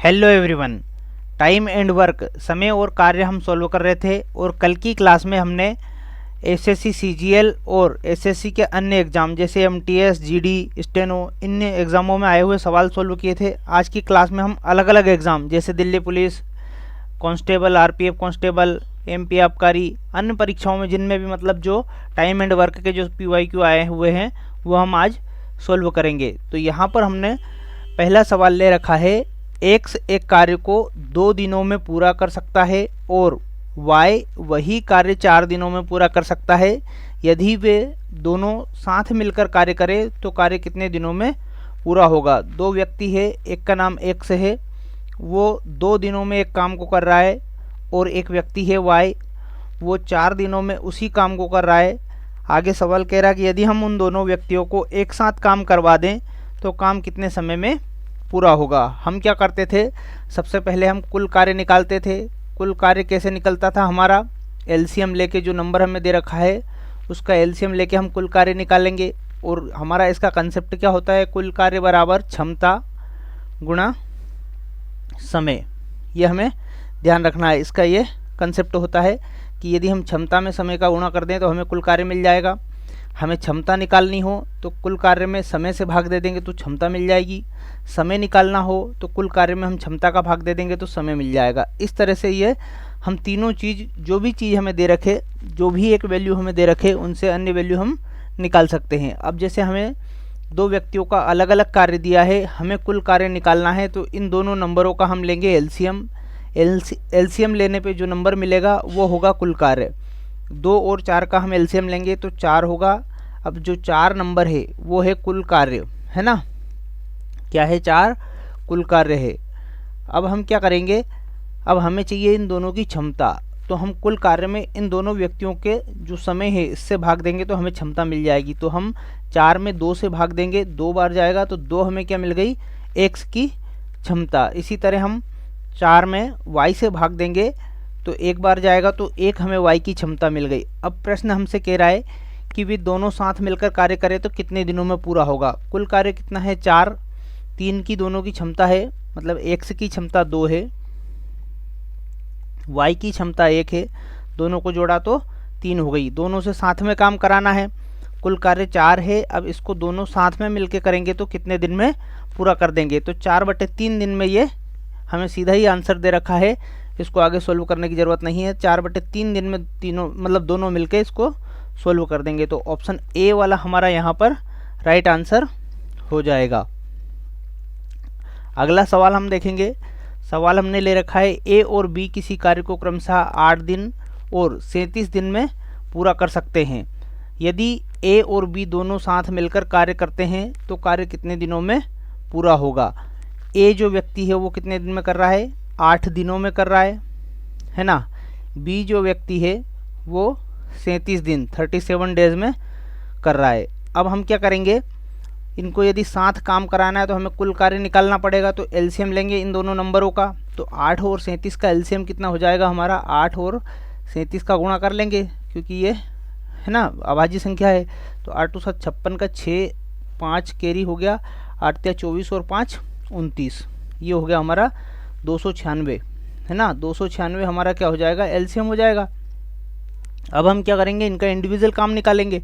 Hello everyone. Time and work, समय और कार्य हम सॉल्व कर रहे थे और कल की क्लास में हमने एसएससी सीजीएल और एसएससी के अन्य एग्ज़ाम जैसे एमटीएस जीडी स्टेनो इन एग्ज़ामों में आए हुए सवाल सॉल्व किए थे। आज की क्लास में हम अलग अलग एग्ज़ाम जैसे Delhi police, constable, RPF constable, MP आबकारी, अन्य परीक्षाओं में जिनमें भी मतलब जो टाइम एंड वर्क के जो पीवाईक्यू आए हुए हैं वो हम आज सॉल्व करेंगे। तो यहाँ पर हमने पहला सवाल ले रखा है, एक्स एक कार्य को 2 दिनों में पूरा कर सकता है और वाई वही कार्य 4 दिनों में पूरा कर सकता है। यदि वे दोनों साथ मिलकर कार्य करें तो कार्य कितने दिनों में पूरा होगा। दो व्यक्ति है, एक का नाम एक्स है, वो 2 दिनों में एक काम को कर रहा है और एक व्यक्ति है वाई, वो 4 दिनों में उसी काम को कर रहा है। आगे सवाल कह रहा है कि यदि हम उन दोनों व्यक्तियों को एक साथ काम करवा दें तो काम कितने समय में पूरा होगा। हम क्या करते थे, सबसे पहले हम कुल कार्य निकालते थे। कुल कार्य कैसे निकलता था, हमारा एलसीएम लेके जो नंबर हमें दे रखा है उसका एलसीएम लेके हम कुल कार्य निकालेंगे। और हमारा इसका कंसेप्ट क्या होता है, कुल कार्य बराबर क्षमता गुणा समय। ये हमें ध्यान रखना है। इसका ये कंसेप्ट होता है कि यदि हम क्षमता में समय का गुणा कर दें तो हमें कुल कार्य मिल जाएगा। हमें क्षमता निकालनी हो तो कुल कार्य में समय से भाग दे देंगे तो क्षमता मिल जाएगी। समय निकालना हो तो कुल कार्य में हम क्षमता का भाग दे देंगे तो समय मिल जाएगा। इस तरह से ये हम तीनों चीज़, जो भी चीज़ हमें दे रखे, जो भी एक वैल्यू हमें दे रखे, उनसे अन्य वैल्यू हम निकाल सकते हैं। अब जैसे हमें दो व्यक्तियों का अलग अलग कार्य दिया है, हमें कुल कार्य निकालना है, तो इन दोनों नंबरों का हम लेंगे एलसीएम। एलसीएम लेने पे जो नंबर मिलेगा वो होगा कुल कार्य। 2 और 4 का हम एलसीएम लेंगे तो 4 होगा। अब जो 4 नंबर है वो है कुल कार्य, है ना, क्या है, 4 कुल कार्य है। अब हम क्या करेंगे, अब हमें चाहिए इन दोनों की क्षमता, तो हम कुल कार्य में इन दोनों व्यक्तियों के जो समय है इससे भाग देंगे तो हमें क्षमता मिल जाएगी। तो हम 4 में 2 से भाग देंगे, 2 बार जाएगा तो 2 हमें क्या मिल गई, एक्स की क्षमता। इसी तरह हम 4 में वाई से भाग देंगे तो 1 बार जाएगा तो 1 हमें वाई की क्षमता मिल गई। अब प्रश्न हमसे कह रहा है कि वे दोनों साथ मिलकर कार्य करें तो कितने दिनों में पूरा होगा। कुल कार्य कितना है, 4, 3 की दोनों की क्षमता है, मतलब एक्स की क्षमता 2 है, वाई की क्षमता 1 है, दोनों को जोड़ा तो 3 हो गई। दोनों से साथ में काम कराना है, कुल कार्य 4 है। अब इसको दोनों साथ में मिलकर करेंगे तो कितने दिन में पूरा कर देंगे, तो 4/3 दिन में ये हमें सीधा ही आंसर दे रखा है, इसको आगे सोल्व करने की ज़रूरत नहीं है। 4/3 दिन में तीनों मतलब दोनों मिलकर इसको सोल्व कर देंगे। तो ऑप्शन ए वाला हमारा यहाँ पर राइट आंसर हो जाएगा। अगला सवाल हम देखेंगे। सवाल हमने ले रखा है, ए और बी किसी कार्य को क्रमशः 8 दिन और 37 दिन में पूरा कर सकते हैं। यदि ए और बी दोनों साथ मिलकर कार्य करते हैं तो कार्य कितने दिनों में पूरा होगा। ए जो व्यक्ति है वो कितने दिन में कर रहा है, 8 दिनों में कर रहा है ना। बी जो व्यक्ति है वो 37 दिन 37 डेज में कर रहा है। अब हम क्या करेंगे, इनको यदि साथ काम कराना है तो हमें कुल कार्य निकालना पड़ेगा। तो एलसीएम लेंगे इन दोनों नंबरों का, तो 8 और 37 का एलसीएम कितना हो जाएगा हमारा, 8 और 37 का गुणा कर लेंगे क्योंकि ये है ना अभाज्य संख्या है। तो 8 2 7 56 का 6 5 कैरी हो गया, 8 3 24 और 5 29, ये हो गया हमारा 296, है ना। 296 हमारा क्या हो जाएगा, एलसीएम हो जाएगा। अब हम क्या करेंगे, इनका इंडिविजुअल काम निकालेंगे,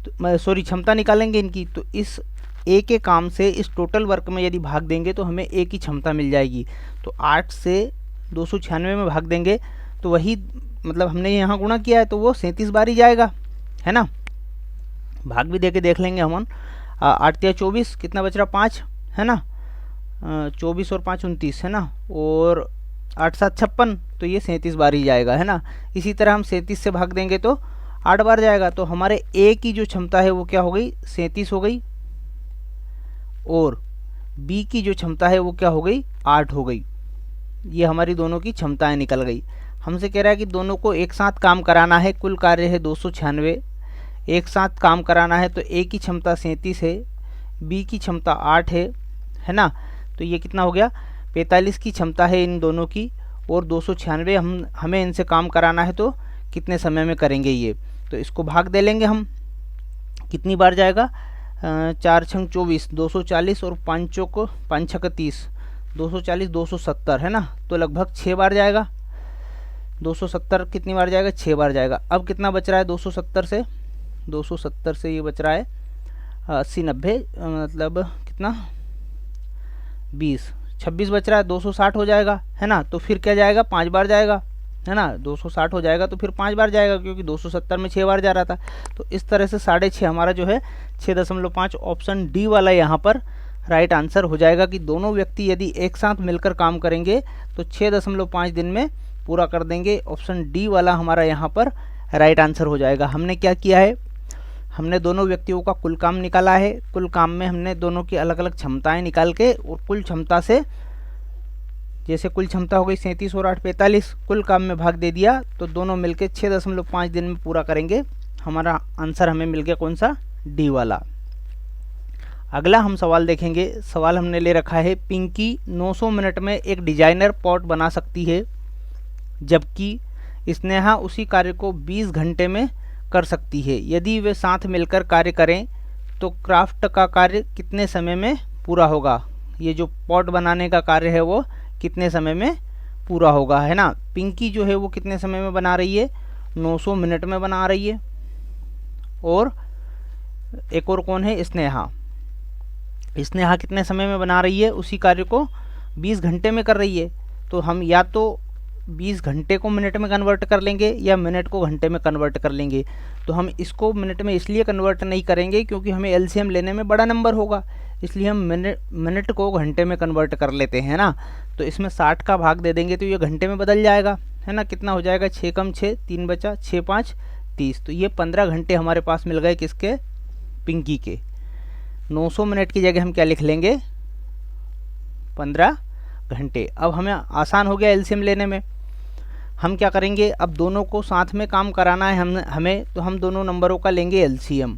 तो सॉरी क्षमता निकालेंगे इनकी। तो इस ए के काम से इस टोटल वर्क में यदि भाग देंगे तो हमें ए की क्षमता मिल जाएगी। तो 8 से 296 में भाग देंगे तो वही मतलब हमने यहाँ गुणा किया है तो वो 37 बार ही जाएगा, है ना। भाग भी दे के देख लेंगे हम। 8 3 24 कितना बच रहा, 5, है ना। 24 और 5 29, है ना। और 8 7 56, तो ये 37 बार ही जाएगा, है ना। इसी तरह हम 37 से भाग देंगे तो 8 बार जाएगा। तो हमारे ए की जो क्षमता है वो क्या हो गई, 37 हो गई, और बी की जो क्षमता है वो क्या हो गई, 8 हो गई। ये हमारी दोनों की क्षमताएं निकल गई। हमसे कह रहा है कि दोनों को एक साथ काम कराना है, कुल कार्य है 296, एक साथ काम कराना है। तो ए की क्षमता 37 है, बी की क्षमता 8 है ना। तो ये कितना हो गया, 45 की क्षमता है इन दोनों की, और 296 हमें इनसे काम कराना है, तो कितने समय में करेंगे ये। तो इसको भाग दे लेंगे हम, कितनी बार जाएगा, 4 छंग 24, 240 और 5 छक 30, 240 270 है ना, तो लगभग 6 बार जाएगा। 270 कितनी बार जाएगा? 6 बार जाएगा। अब कितना बच रहा है 270 से? 270 से ये बच रहा है 80 90 मतलब कितना 20 26 बच रहा है, 260 हो जाएगा है ना। तो फिर क्या जाएगा? 5 बार जाएगा है ना। 260 हो जाएगा तो फिर 5 बार जाएगा, क्योंकि 270 में 6 बार जा रहा था। तो इस तरह से 6.5 हमारा जो है 6.5 ऑप्शन डी वाला यहाँ पर राइट आंसर हो जाएगा कि दोनों व्यक्ति यदि एक साथ मिलकर काम करेंगे तो 6.5 दिन में पूरा कर देंगे। ऑप्शन डी वाला हमारा यहाँ पर राइट आंसर हो जाएगा। हमने क्या किया है? हमने दोनों व्यक्तियों का कुल काम निकाला है। कुल काम में हमने दोनों की अलग अलग क्षमताएं निकाल के और कुल क्षमता से, जैसे कुल क्षमता हो गई 37 और 8 45, कुल काम में भाग दे दिया तो दोनों मिलके 6.5 दिन में पूरा करेंगे। हमारा आंसर हमें मिल गया कौन सा? डी वाला। अगला हम सवाल देखेंगे। सवाल हमने ले रखा है, पिंकी 900 मिनट में एक डिजाइनर पॉट बना सकती है, जबकि स्नेहा उसी कार्य को 20 घंटे में कर सकती है। यदि वे साथ मिलकर कार्य करें तो क्राफ्ट का कार्य कितने समय में पूरा होगा? ये जो पॉट बनाने का कार्य है वो कितने समय में पूरा होगा, है ना। पिंकी जो है वो कितने समय में बना रही है? 900 मिनट में बना रही है। और एक और कौन है? स्नेहा। स्नेहा कितने समय में बना रही है? उसी कार्य को 20 घंटे में कर रही है। तो हम या तो 20 घंटे को मिनट में कन्वर्ट कर लेंगे या मिनट को घंटे में कन्वर्ट कर लेंगे। तो हम इसको मिनट में इसलिए कन्वर्ट नहीं करेंगे क्योंकि हमें एलसीएम लेने में बड़ा नंबर होगा, इसलिए हम मिनट को घंटे में कन्वर्ट कर लेते हैं ना। तो इसमें 60 का भाग दे देंगे तो ये घंटे में बदल जाएगा, है ना। कितना हो जाएगा? 6 कम 6 3 बचा, 6 5 30। तो ये 15 घंटे हमारे पास मिल गए किसके? पिंकी के। 900 मिनट की जगह हम क्या लिख लेंगे? 15 घंटे। अब हमें आसान हो गया एलसीएम लेने में। हम क्या करेंगे? अब दोनों को साथ में काम कराना है हमें, तो हम दोनों नंबरों का लेंगे एलसीएम।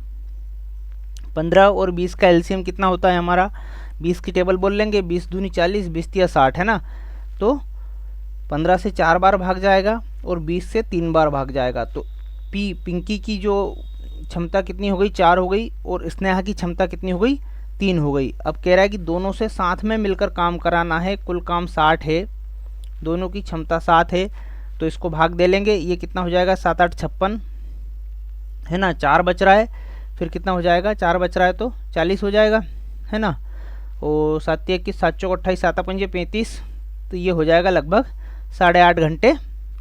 15 और 20 का एलसीएम कितना होता है हमारा? 20 की टेबल बोल लेंगे, 20 दूनी 40, 20 तिया 60, है ना। तो 15 से 4 बार भाग जाएगा और 20 से 3 बार भाग जाएगा। तो पिंकी की जो क्षमता कितनी हो गई? 4 हो गई। और स्नेहा की क्षमता कितनी हो गई? 3 हो गई। अब कह रहा है कि दोनों से साथ में मिलकर काम कराना है, कुल काम 60 है, दोनों की क्षमता 7 है, तो इसको भाग दे लेंगे। ये कितना हो जाएगा? 7 8 56, है ना। 4 बच रहा है, फिर कितना हो जाएगा? 4 बच रहा है तो 40 हो जाएगा, है ना। और 7 21 7 चौक 28 7 5 35, तो ये हो जाएगा लगभग 8.5 घंटे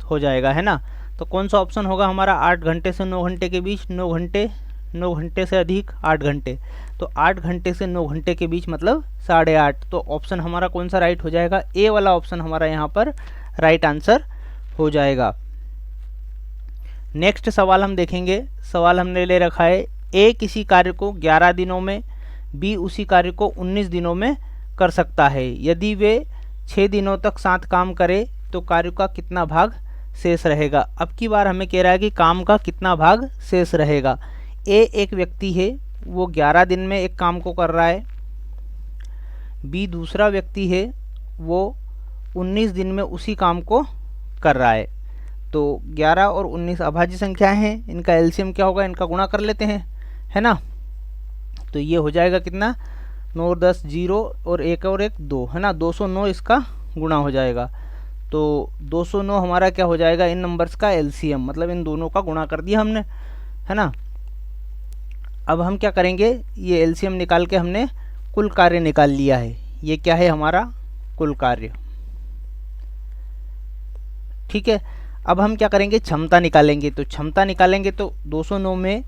हो जाएगा, है ना। तो कौन सा ऑप्शन होगा हमारा? 8 घंटे से 9 घंटे के बीच, 9 घंटे से अधिक 8 घंटे, तो 8 घंटे से 9 घंटे के बीच मतलब 8.5। तो ऑप्शन हमारा कौन सा राइट हो जाएगा? ए वाला ऑप्शन हमारा यहाँ पर राइट आंसर हो जाएगा। नेक्स्ट सवाल हम देखेंगे। सवाल हमने ले रखा है, ए किसी कार्य को 11 दिनों में, बी उसी कार्य को 19 दिनों में कर सकता है। यदि वे 6 दिनों तक साथ काम करे तो कार्य का कितना भाग शेष रहेगा? अब की बार हमें कह रहा है कि काम का कितना भाग शेष रहेगा। ए एक व्यक्ति है, वो 11 दिन में एक काम को कर रहा है। बी दूसरा व्यक्ति है, वो 19 दिन में उसी काम को कर रहा है। तो 11 और 19 अभाज्य संख्याएं हैं, इनका एलसीएम क्या होगा? इनका गुणा कर लेते हैं, है ना। तो ये हो जाएगा कितना? 9 और 10 0 और 1 और 1 2, है ना। 209 इसका गुणा हो जाएगा। तो 209 हमारा क्या हो जाएगा? इन नंबर्स का एलसीएम, मतलब इन दोनों का गुणा कर दिया हमने, है ना। अब हम क्या करेंगे? ये एलसीएम निकाल के हमने कुल कार्य निकाल लिया है। ये क्या है हमारा? कुल कार्य, ठीक है। अब हम क्या करेंगे? क्षमता निकालेंगे। तो क्षमता निकालेंगे तो 209 में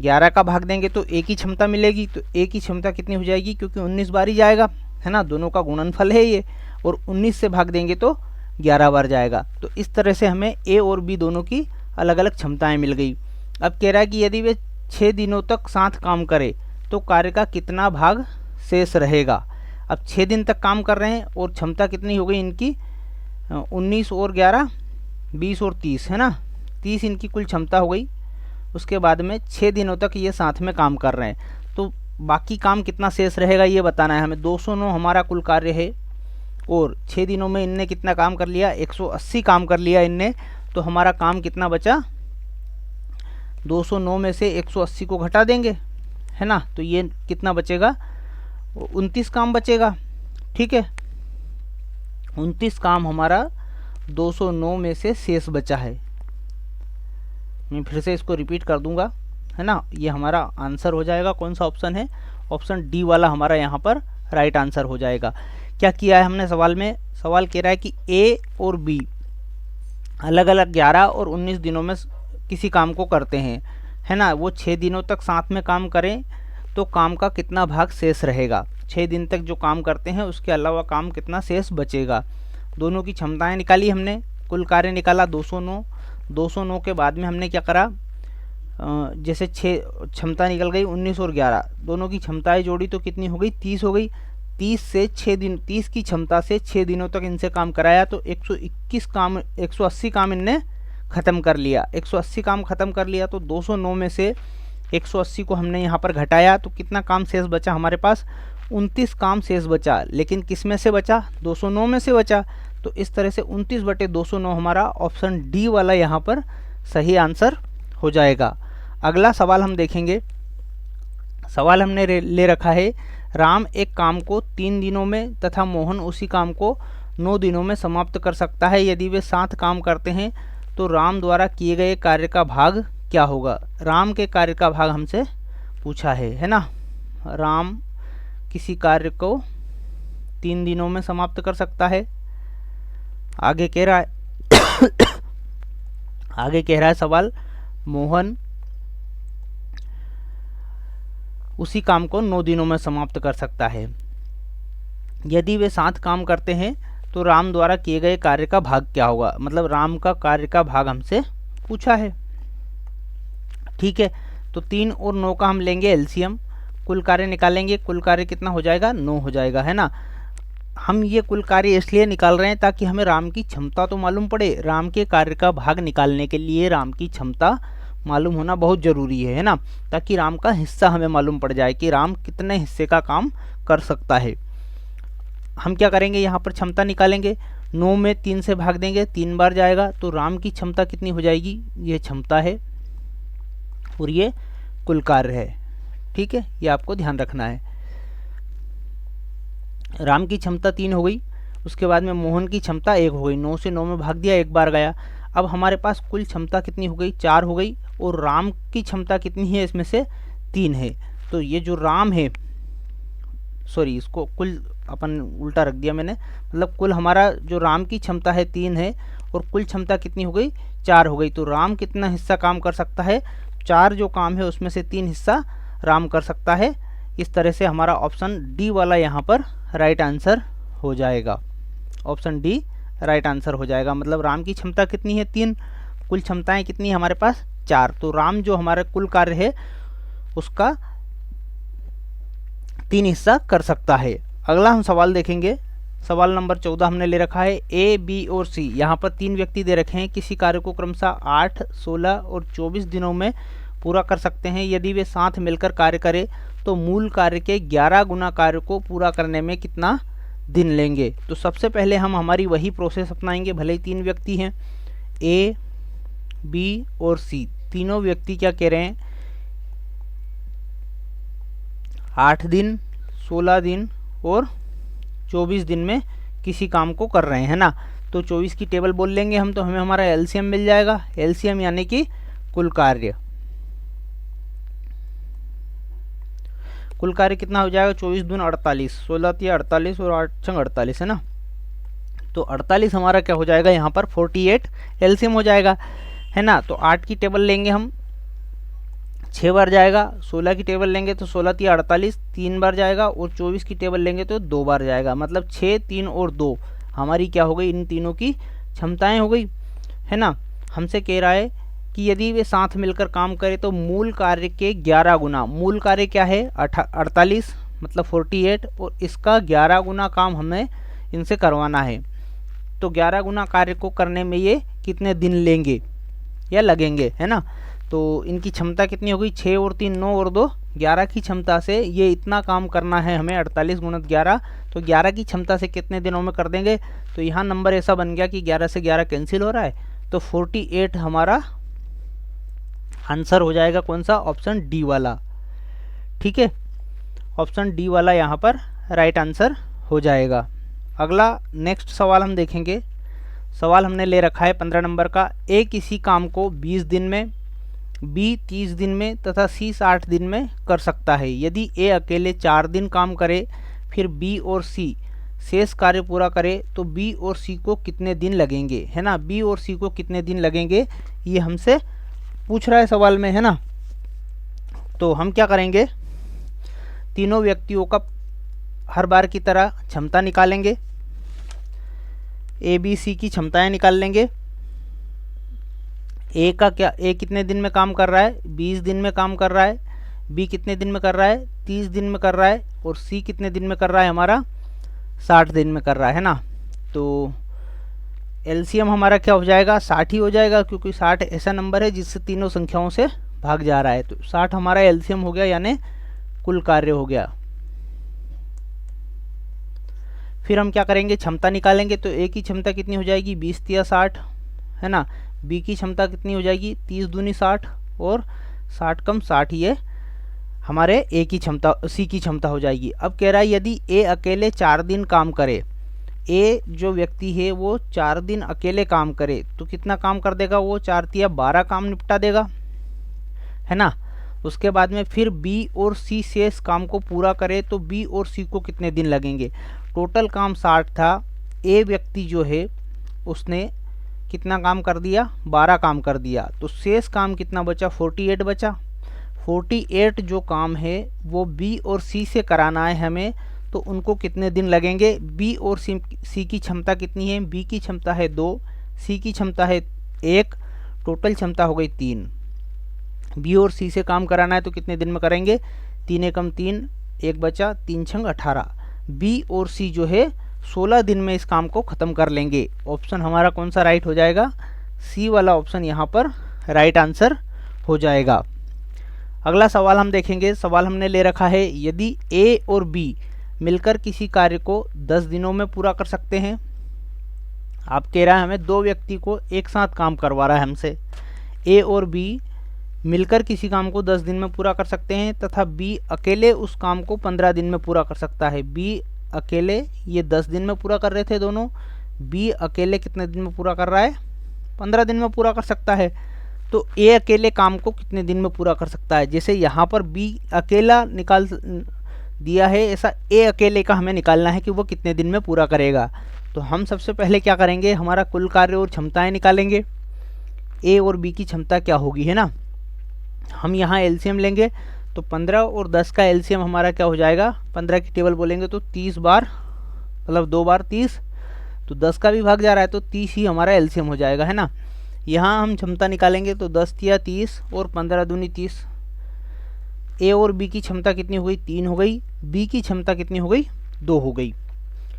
11 का भाग देंगे तो एक ही क्षमता मिलेगी। तो एक ही क्षमता कितनी हो जाएगी? क्योंकि 19 बार ही जाएगा, है ना, दोनों का गुणनफल है ये। और 19 से भाग देंगे तो 11 बार जाएगा। तो इस तरह से हमें ए और बी दोनों की अलग अलग क्षमताएं मिल गई। अब कह रहा है कि यदि वे 6 दिनों तक साथ काम करे तो कार्य का कितना भाग शेष रहेगा। अब 6 दिन तक काम कर रहे हैं और क्षमता कितनी हो गई इनकी? 19 और 11 20 और 30, है ना। 30 इनकी कुल क्षमता हो गई। उसके बाद में 6 दिनों तक ये साथ में काम कर रहे हैं, तो बाकी काम कितना शेष रहेगा ये बताना है हमें। 209 हमारा कुल कार्य है और 6 दिनों में इनने कितना काम कर लिया? 180 काम कर लिया इनने। तो हमारा काम कितना बचा? 209 में से 180 को घटा देंगे, है ना। तो ये कितना बचेगा? 29 काम बचेगा, ठीक है। 29 काम हमारा 209 में से शेष बचा है। मैं फिर से इसको रिपीट कर दूंगा, है ना। ये हमारा आंसर हो जाएगा, कौन सा ऑप्शन है, ऑप्शन डी वाला हमारा यहाँ पर राइट आंसर हो जाएगा। क्या किया है हमने सवाल में, सवाल कह रहा है कि ए और बी अलग अलग 11 और 19 दिनों में किसी काम को करते हैं, है ना। वो 6 दिनों तक साथ में काम करें तो काम का कितना भाग शेष रहेगा। 6 दिन तक जो काम करते हैं उसके अलावा काम कितना शेष बचेगा। दोनों की क्षमताएं निकाली हमने, कुल कार्य निकाला 209। 209 के बाद में हमने क्या करा, जैसे 6 क्षमता निकल गई 19 और 11, दोनों की क्षमताएं जोड़ी तो कितनी हो गई, 30 हो गई। 30 से 6 दिन, 30 की क्षमता से 6 दिनों तक इनसे काम कराया तो 121 काम, 180 काम इनने ख़त्म कर लिया। 180 काम ख़त्म कर लिया तो 209 में से 180 को हमने यहाँ पर घटाया तो कितना काम शेष बचा हमारे पास, 29 काम शेष बचा। लेकिन किस में से बचा, 209 में से बचा। तो इस तरह से 29/209 हमारा ऑप्शन डी वाला यहाँ पर सही आंसर हो जाएगा। अगला सवाल हम देखेंगे। सवाल हमने ले रखा है, राम एक काम को 3 दिनों में तथा मोहन उसी काम को 9 दिनों में समाप्त कर सकता है। यदि वे साथ काम करते हैं तो राम द्वारा किए गए कार्य का भाग क्या होगा। राम के कार्य का भाग हमसे पूछा है ना। राम किसी कार्य को 3 दिनों में समाप्त कर सकता है। आगे कह रहा है आगे कह रहा है सवाल, मोहन उसी काम को 9 दिनों में समाप्त कर सकता है। यदि वे साथ काम करते हैं तो राम द्वारा किए गए कार्य का भाग क्या होगा। मतलब राम का कार्य का भाग हमसे पूछा है। ठीक है, तो 3 और 9 का हम लेंगे एलसीएम, कुल कार्य निकालेंगे। कुल कार्य कितना हो जाएगा, 9 हो जाएगा, है ना। हम ये कुल कार्य इसलिए निकाल रहे हैं ताकि हमें राम की क्षमता तो मालूम पड़े। राम के कार्य का भाग निकालने के लिए राम की क्षमता मालूम होना बहुत ज़रूरी है ना, ताकि राम का हिस्सा हमें मालूम पड़ जाए कि राम कितने हिस्से का काम कर सकता है। हम क्या करेंगे, यहाँ पर क्षमता निकालेंगे। 9 में 3 से भाग देंगे, 3 बार जाएगा तो राम की क्षमता कितनी हो जाएगी, ये क्षमता है और ये कुल कार्य है। ठीक है, ये आपको ध्यान रखना है। राम की क्षमता 3 हो गई, उसके बाद में मोहन की क्षमता 1 हो गई। 9 से 9 में भाग दिया, 1 बार गया। अब हमारे पास कुल क्षमता कितनी हो गई, 4 हो गई। और राम की क्षमता कितनी है, इसमें से 3 है। तो ये जो राम है, सॉरी इसको कुल अपन उल्टा रख दिया मैंने, मतलब कुल हमारा जो राम की क्षमता है 3 है और कुल क्षमता कितनी हो गई, 4 हो गई। तो राम कितना हिस्सा काम कर सकता है, 4 जो काम है उसमें से 3 हिस्सा राम कर सकता है। इस तरह से हमारा ऑप्शन डी वाला यहाँ पर राइट आंसर हो जाएगा। ऑप्शन डी राइट आंसर हो जाएगा। मतलब राम की क्षमता कितनी है, 3, कुल क्षमताएं कितनी है हमारे पास, 4। तो राम जो हमारा कुल कार्य है उसका 3 हिस्सा कर सकता है। अगला हम सवाल देखेंगे। सवाल नंबर 14 हमने ले रखा है, ए, बी और सी। यहाँ पर 3 व्यक्ति दे रखे हैं, किसी कार्य को क्रमशः 8, 16 और 24 दिनों में पूरा कर सकते हैं। यदि वे साथ मिलकर कार्य करें तो मूल कार्य के 11 गुना कार्य को पूरा करने में कितना दिन लेंगे। तो सबसे पहले हम हमारी वही प्रोसेस अपनाएंगे, भले ही 3 व्यक्ति हैं, ए, बी और सी। तीनों व्यक्ति क्या कह रहे हैं, 8 दिन, 16 दिन और 24 दिन में किसी काम को कर रहे हैं ना। तो 24 की टेबल बोल लेंगे हम, तो हमें हमारा एलसीएम मिल जाएगा। एलसीएम यानी कि कुल कार्य। कुल कार्य कितना हो जाएगा, 24 दून 48, 16 तिया 48 और 8 छंग 48, है ना। तो 48 हमारा क्या हो जाएगा, यहाँ पर 48 एलसीएम हो जाएगा, है ना। तो 8 की टेबल लेंगे हम, 6 बार जाएगा। 16 की टेबल लेंगे तो 16 तिया 48, 3 बार जाएगा। और 24 की टेबल लेंगे तो 2 बार जाएगा। मतलब 6, 3 और 2 हमारी क्या हो गई, इन तीनों की क्षमताएं हो गई, है ना। हमसे कह रहा है कि यदि वे साथ मिलकर काम करें तो मूल कार्य के 11 गुना, मूल कार्य क्या है 48 मतलब 48, और इसका 11 गुना काम हमें इनसे करवाना है। तो 11 गुना कार्य को करने में ये कितने दिन लेंगे या लगेंगे, है ना। तो इनकी क्षमता कितनी होगी, 6 और 3 9 और 2 11 की क्षमता से ये इतना काम करना है हमें, 48 गुणित 11। तो 11 की क्षमता से कितने दिनों में कर देंगे। तो यहाँ नंबर ऐसा बन गया कि 11 से 11 कैंसिल हो रहा है, तो 48 हमारा आंसर हो जाएगा। कौन सा, ऑप्शन डी वाला। ठीक है, ऑप्शन डी वाला यहाँ पर राइट आंसर हो जाएगा। अगला नेक्स्ट सवाल हम देखेंगे। सवाल हमने ले रखा है 15 नंबर का। ए किसी काम को 20 दिन में, बी 30 दिन में तथा सी 60 दिन में कर सकता है। यदि ए अकेले 4 दिन काम करे फिर बी और सी शेष कार्य पूरा करे तो बी और सी को कितने दिन लगेंगे, है ना। बी और सी को कितने दिन लगेंगे ये हमसे पूछ रहा है सवाल में, है ना। तो हम क्या करेंगे, तीनों व्यक्तियों का हर बार की तरह क्षमता निकालेंगे। ए बी सी की क्षमताएं निकाल लेंगे। ए का क्या, ए कितने दिन में काम कर रहा है, 20 दिन में काम कर रहा है। बी कितने दिन में कर रहा है, 30 दिन में कर रहा है। और सी कितने दिन में कर रहा है, हमारा 60 दिन में कर रहा है ना। तो एलसीएम हमारा क्या हो जाएगा, 60 ही हो जाएगा, क्योंकि 60 ऐसा नंबर है जिससे तीनों संख्याओं से भाग जा रहा है। तो 60 हमारा एलसीएम हो गया, यानी कुल कार्य हो गया। फिर हम क्या करेंगे, क्षमता निकालेंगे। तो ए की क्षमता कितनी हो जाएगी, 20 तिया 60, है ना। बी की क्षमता कितनी हो जाएगी, 30 दूनी 60 और 60 कम 60 ये हमारे ए की क्षमता, सी की क्षमता हो जाएगी। अब कह रहा है यदि ए अकेले 4 दिन काम करे, ए जो व्यक्ति है वो 4 दिन अकेले काम करे तो कितना काम कर देगा, वो 4 तिया 12 काम निपटा देगा, है ना। उसके बाद में फिर बी और सी शेष काम को पूरा करे तो बी और सी को कितने दिन लगेंगे। टोटल काम 60 था, ए व्यक्ति जो है उसने कितना काम कर दिया, 12 काम कर दिया। तो शेष काम कितना बचा, 48 बचा। 48 जो काम है वो बी और सी से कराना है हमें, तो उनको कितने दिन लगेंगे। बी और सी की क्षमता कितनी है, बी की क्षमता है 2, सी की क्षमता है 1, टोटल क्षमता हो गई 3। बी और सी से काम कराना है तो कितने दिन में करेंगे, 3 एकम 3, 1 बचा, 3 छंग 18। बी और सी जो है 16 दिन में इस काम को ख़त्म कर लेंगे। ऑप्शन हमारा कौन सा राइट हो जाएगा, सी वाला ऑप्शन यहाँ पर राइट आंसर हो जाएगा। अगला सवाल हम देखेंगे। सवाल हमने ले रखा है यदि ए और बी मिलकर किसी कार्य को 10 दिनों में पूरा कर सकते हैं। आप कह रहा है हमें 2 व्यक्ति को एक साथ काम करवा रहा है हमसे। ए और बी मिलकर किसी काम को 10 दिन में पूरा कर सकते हैं तथा बी अकेले उस काम को 15 दिन में पूरा कर सकता है। बी अकेले ये 10 दिन में पूरा कर रहे थे दोनों, बी अकेले कितने दिन में पूरा कर रहा है, 15 दिन में पूरा कर सकता है। तो ए अकेले काम को कितने दिन में पूरा कर सकता है। जैसे यहाँ पर बी अकेला निकाल दिया है, ऐसा ए अकेले का हमें निकालना है कि वो कितने दिन में पूरा करेगा। तो हम सबसे पहले क्या करेंगे, हमारा कुल कार्य और क्षमताएं निकालेंगे। ए और बी की क्षमता क्या होगी, है ना। हम यहाँ एलसीएम लेंगे तो 15 और 10 का एलसीएम हमारा क्या हो जाएगा, 15 की टेबल बोलेंगे तो 30 बार, मतलब 2 बार 30, तो 10 का भी भाग जा रहा है तो 30 ही हमारा एलसीएम हो जाएगा, है ना। यहाँ हम क्षमता निकालेंगे तो 10 तिया 30 और 15 दूनी 30। ए और बी की क्षमता कितनी हो गई, 3 हो गई। बी की क्षमता कितनी हो गई, 2 हो गई।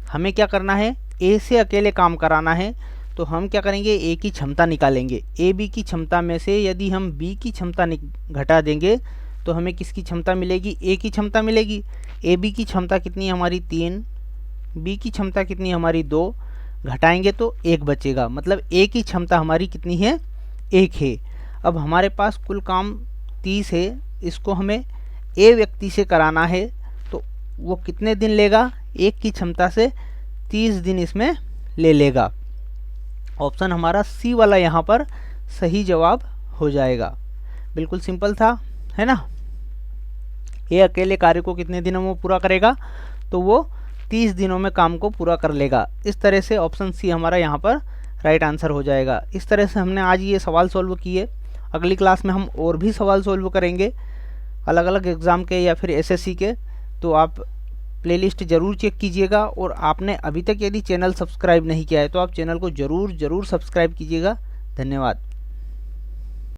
हमें क्या करना है, ए से अकेले काम कराना है तो हम क्या करेंगे, ए की क्षमता निकालेंगे। ए बी की क्षमता में से यदि हम बी की क्षमता घटा देंगे तो हमें किसकी क्षमता मिलेगी, ए की क्षमता मिलेगी। ए बी की क्षमता कितनी है हमारी 3, बी की क्षमता कितनी है हमारी 2, घटाएंगे तो 1 बचेगा। मतलब ए की क्षमता हमारी कितनी है, 1 है। अब हमारे पास कुल काम 30 है, इसको हमें ए व्यक्ति से कराना है तो वो कितने दिन लेगा, 1 की क्षमता से 30 दिन इसमें ले लेगा। ऑप्शन हमारा सी वाला यहाँ पर सही जवाब हो जाएगा। बिल्कुल सिंपल था, है ना। ये अकेले कार्य को कितने दिनों में पूरा करेगा, तो वो 30 दिनों में काम को पूरा कर लेगा। इस तरह से ऑप्शन सी हमारा यहाँ पर राइट आंसर हो जाएगा। इस तरह से हमने आज ये सवाल सॉल्व किए। अगली क्लास में हम और भी सवाल सॉल्व करेंगे अलग अलग एग्ज़ाम के या फिर एसएससी के। तो आप प्लेलिस्ट ज़रूर चेक कीजिएगा, और आपने अभी तक यदि चैनल सब्सक्राइब नहीं किया है तो आप चैनल को ज़रूर सब्सक्राइब कीजिएगा। धन्यवाद।